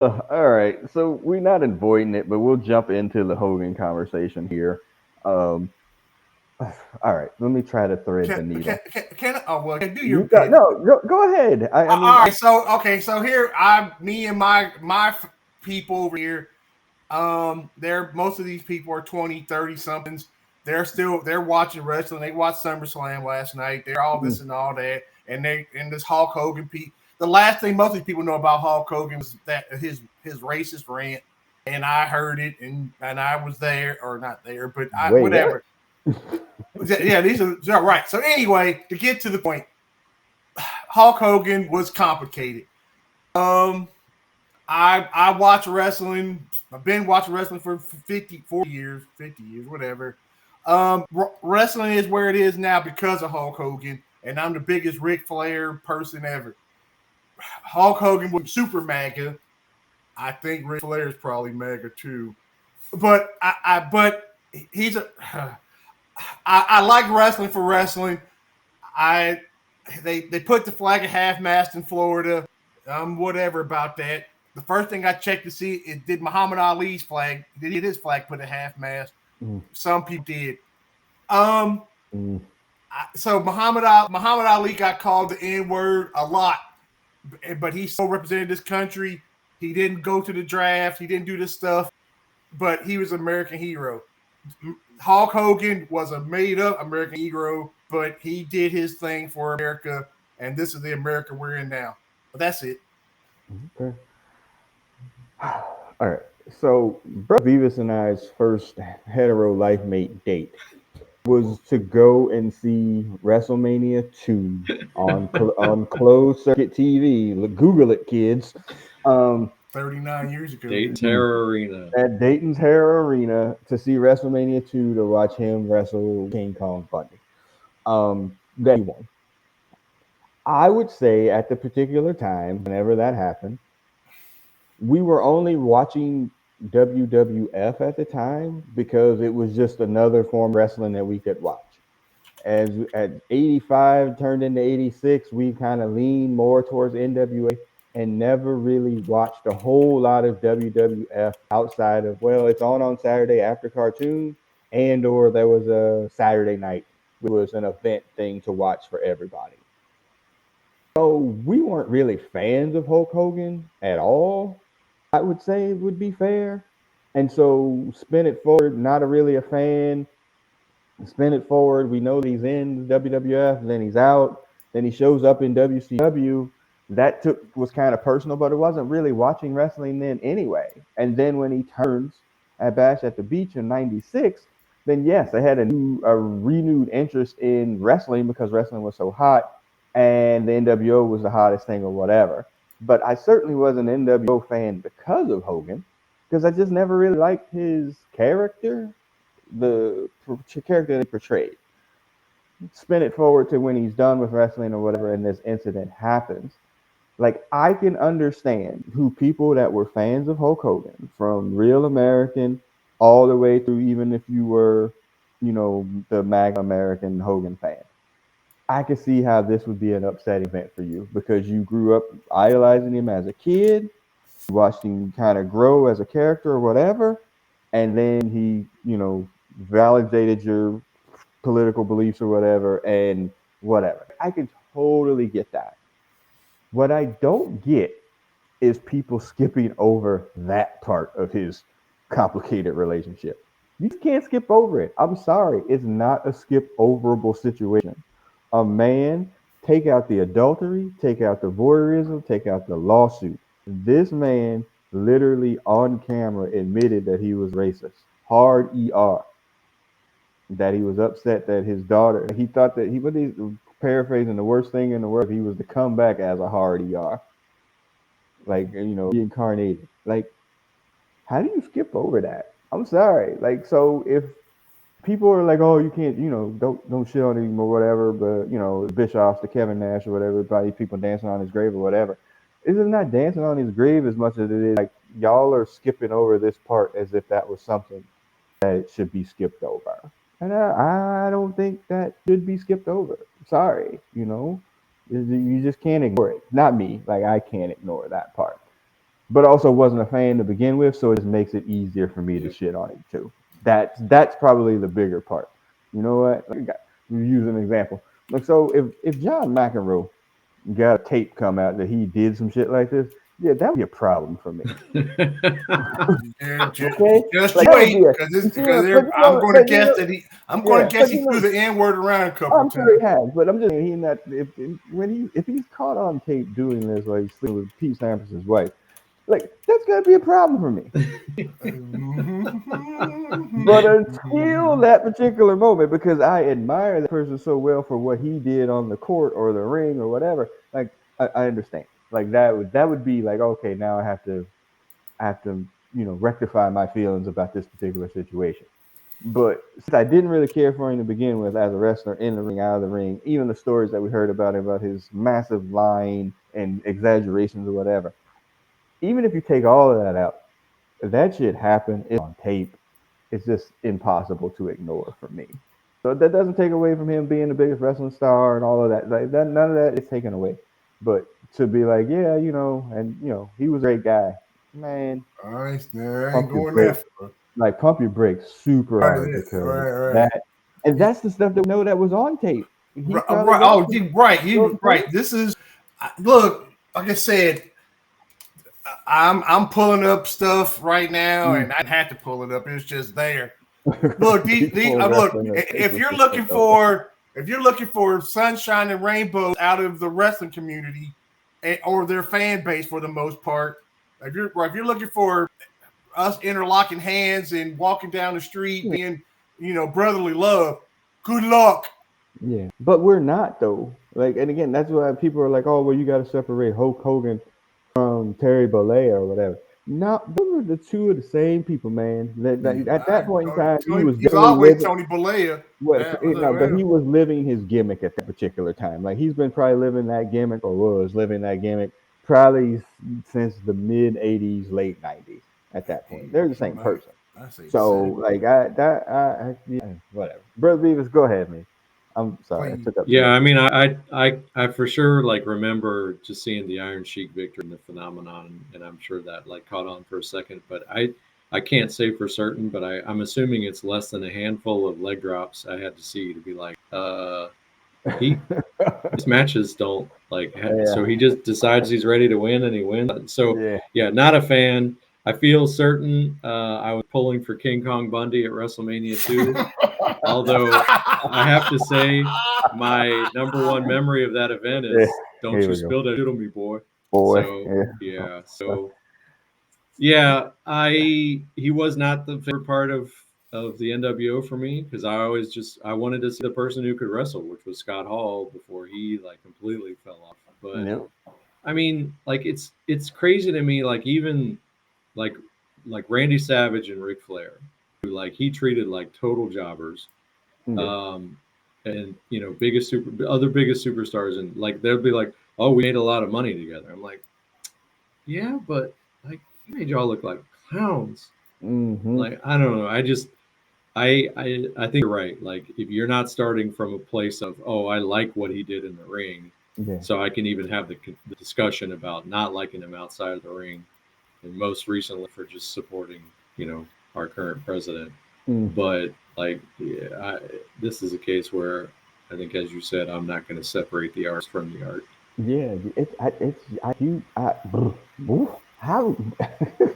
All right, so we're not avoiding it, but we'll jump into the Hogan conversation here. Um, all right, let me try to thread the needle. Oh well, can do your You got pitch. no, go ahead. I mean, All right, so okay, so here me and my people over here. They're most of these people are 20, 30 somethings. They're watching wrestling. They watched SummerSlam last night. They're all this and all that, and this Hulk Hogan. The last thing most of these people know about Hulk Hogan was that his racist rant, and I heard it, and I was there or not there, but I wait, what? whatever. Yeah, these are right. So anyway, to get to the point, Hulk Hogan was complicated. Um, I watch wrestling. I've been watching wrestling for 50 years, whatever. Wrestling is where it is now because of Hulk Hogan, and I'm the biggest Ric Flair person ever. Hulk Hogan was super MAGA. I think Ric Flair is probably MAGA too. But he's a. I like wrestling for wrestling. I they put the flag at half mast in Florida. Whatever about that. The first thing I checked to see is did Muhammad Ali's flag, did his flag put at half mast? Mm, Some people did. Um, mm, so Muhammad Ali got called the N word a lot, but he still represented this country. He didn't go to the draft. He didn't do this stuff, but he was an American hero. Hulk Hogan was a made up American hero, but he did his thing for America, and this is the America we're in now. But that's it. okay. All right. So, Brother Beavis and I's first hetero life mate date was to go and see WrestleMania 2 on closed circuit TV. Google it, kids. Um, 39 years ago. Dayton Terror Arena. at Dayton's Hera Arena to see WrestleMania 2 to watch him wrestle King Kong Bundy. That he won. I would say at the particular time, whenever that happened, we were only watching WWF at the time because it was just another form of wrestling that we could watch. As at 85 turned into 86, we kind of leaned more towards NWA and never really watched a whole lot of WWF outside of, well, it's on Saturday after cartoons, and or there was a Saturday night, which was an event thing to watch for everybody. So we weren't really fans of Hulk Hogan at all, I would say would be fair. And so spin it forward, not a really a fan. Spin it forward, we know that he's in WWF, then he's out, then he shows up in WCW. That took was kind of personal, but it wasn't really watching wrestling then anyway. And then when he turns at Bash at the Beach in '96, then yes, I had a renewed interest in wrestling because wrestling was so hot and the NWO was the hottest thing or whatever. But I certainly wasn't an NWO fan because of Hogan, because I just never really liked his character, the character that he portrayed. Spin it forward to when he's done with wrestling or whatever, and this incident happens. Like I can understand who people that were fans of Hulk Hogan, from real American all the way through, even if you were, the MAGA American Hogan fan. I could see how this would be an upsetting event for you because you grew up idolizing him as a kid, you watched him kind of grow as a character or whatever, and then he, validated your political beliefs or whatever, and whatever. I can totally get that. What I don't get is people skipping over that part of his complicated relationship. You can't skip over it. I'm sorry. It's not a skip overable situation. A man, take out the adultery, take out the voyeurism, take out the lawsuit. This man literally on camera admitted that he was racist. Hard ER. That he was upset that his daughter, he thought that he, but he's paraphrasing, the worst thing in the world, he was to come back as a hard ER. Like, reincarnated. Like, how do you skip over that? I'm sorry. Like, so if people are like, oh, you can't, don't shit on him or whatever, but Bischoff's, the Kevin Nash or whatever, probably people dancing on his grave or whatever. This is not dancing on his grave as much as it is like y'all are skipping over this part as if that was something that it should be skipped over. And I don't think that should be skipped over. Sorry, you just can't ignore it. Not me. Like I can't ignore that part. but also wasn't a fan to begin with, so it just makes it easier for me to shit on him too. That's probably the bigger part. You know what? Like, use an example. Like, so if John McEnroe got a tape come out that he did some shit like this, yeah, that would be a problem for me. Yeah, Okay, just like you that would wait be a because you see, but you I'm know, going to but you guess know, that I'm going yeah, to guess but he you threw know, the N word around a couple I'm of sure times. he has. But I'm just saying that if he's caught on tape doing this, like sleeping with Pete Sampras' wife, like that's gonna be a problem for me. But until that particular moment, because I admire that person so well for what he did on the court or the ring or whatever, like I understand. Like that would be like, okay, now I have to rectify my feelings about this particular situation. But since I didn't really care for him to begin with as a wrestler in the ring, out of the ring, even the stories that we heard about him, about his massive lying and exaggerations or whatever, even if you take all of that out, that shit happened. It's on tape. It's just impossible to ignore for me. So that doesn't take away from him being the biggest wrestling star and all of that. Like that, none of that is taken away. But to be like, yeah, and he was a great guy, man. I ain't Pump your going there. brakes, like pump your brakes super hard because Right. that, and that's the stuff that we know that was on tape. He probably Right. wrote Oh, some. you Wrote some. right. This is look. Like I said, I'm pulling up stuff right now, and I had to pull it up. It's just there. Look, People look. wrestling their If faces you're to looking shit over. for sunshine and rainbows out of the wrestling community or their fan base for the most part, if you're looking for us interlocking hands and walking down the street being brotherly love, good luck. Yeah, but we're not though. Like, and again, that's why people are like, "Oh, well, you got to separate Hulk Hogan from Terry Bollea or whatever." No, those are the two of the same people, man. At that point in time, he was He's definitely always living. Tony Balea. Well, Yeah, no, but well, he was living his gimmick at that particular time. Like he's been probably living that gimmick, or was living that gimmick, probably since the mid '80s, late '90s. At that point, they're the he same might. person. I say So, seven, like, yeah, whatever. Brother Beavis, go ahead, man. I'm sorry, I please. took up too Yeah, much. I mean, I for sure like remember just seeing the Iron Sheik victory and the phenomenon, and I'm sure that like caught on for a second, but I can't say for certain, but I'm assuming it's less than a handful of leg drops I had to see to be like, he these matches don't like, so Yeah, he just decides he's ready to win and he wins. So yeah. yeah, not a fan. I feel certain I was pulling for King Kong Bundy at WrestleMania 2. Although I have to say, my number one memory of that event Yeah, is "Don't here you we go, spill that shit on me, boy." boy. So Yeah. yeah, so yeah, he was not the favorite part of the NWO for me because I wanted to see the person who could wrestle, which was Scott Hall before he like completely fell off. But Yep. I mean, like it's crazy to me, like even like like Randy Savage and Ric Flair, who like he treated like total jobbers, Yeah. um, and biggest superstars, and like they'll be like, "Oh, we made a lot of money together." I'm like, "Yeah, but like you made y'all look like clowns." Mm-hmm. Like I don't know. I think you're right. Like if you're not starting from a place of, "Oh, I like what he did in the ring," Yeah. so I can even have the discussion about not liking him outside of the ring, and most recently for just supporting, our current president. Mm. But like, yeah, this is a case where I think, as you said, I'm not going to separate the art from the art. Yeah. It's I you I oof, how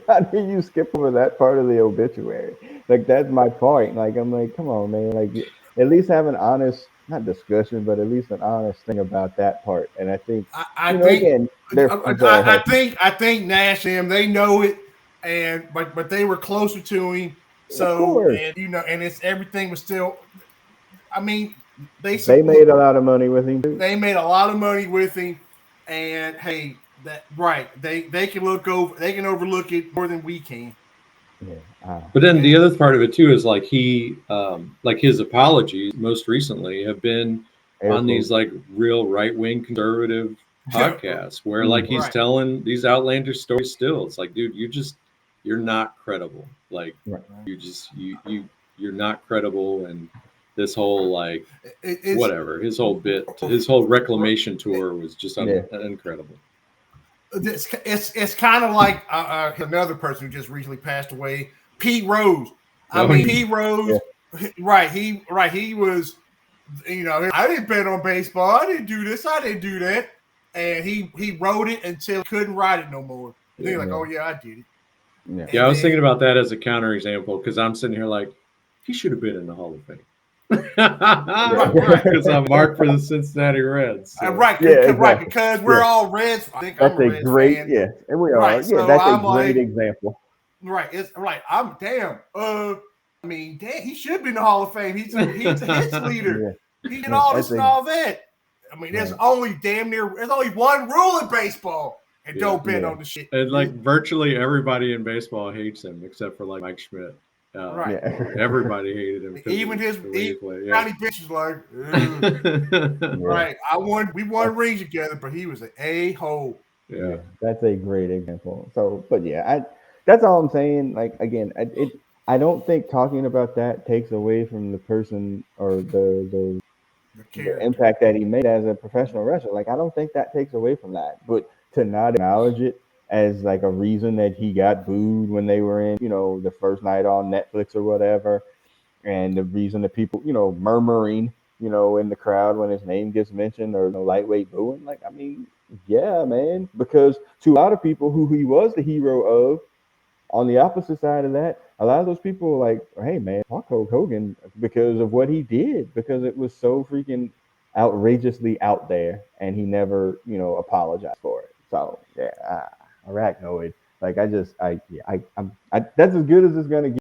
how do you skip over that part of the obituary? Like that's my point. Like I'm like, come on, man. Like at least have an honest, not discussion, but at least an honest thing about that part. And I think I think again, they're go ahead. I think Nash and him they know it, and but they were closer to him, Of so course, and and it's everything was still. I mean, they look. made a lot of money with him too. They made a lot of money with him, and hey, that right? They can look over. They can overlook it more than we can. Yeah. But then And the other part of it too is like like his apologies most recently have been Air on quotes. these like real right wing conservative podcasts where like Mm-hmm. he's right, telling these outlandish stories still. It's like, dude, you're not credible. Like Right. you just you're not credible, and this whole like it's whatever his whole reclamation tour was just Yeah. incredible. It's kind of like another person who just recently passed away, Pete Rose. Pete Rose, right? He was, I didn't bet on baseball. I didn't do this. I didn't do that. And he wrote it until he couldn't write it no more. And then like, oh yeah, I did it. Yeah, I was thinking about that as a counterexample because I'm sitting here like he should have been in the Hall of Fame. Because I'm marked for the Cincinnati Reds. So. Right, exactly. Because we're all Reds. I think that's I'm a Reds great fan. And we are. Yeah, so that's a great example. Right, it's right. I'm damn. Damn, he should be in the Hall of Fame. He's a hits leader. He did all this and all that. There's only there's only one rule in baseball, and don't bet on the shit. And like virtually everybody in baseball hates him except for like Mike Schmidt. Right, everybody hated him. Even his county bitch was like, right. We won rings together, but he was an a-hole. Yeah, that's a great example. So, but that's all I'm saying. Like again, I don't think talking about that takes away from the person or the impact that he made as a professional wrestler. Like I don't think that takes away from that. But to not acknowledge it as like a reason that he got booed when they were in, the first night on Netflix or whatever, and the reason that people, murmuring, in the crowd when his name gets mentioned or lightweight booing. Like, yeah, man, because to a lot of people who he was the hero of, on the opposite side of that, a lot of those people were like, hey, man, fuck Hulk Hogan because of what he did, because it was so freaking outrageously out there, and he never, apologized for it. So, yeah, arachnoid. Like, that's as good as it's going to get.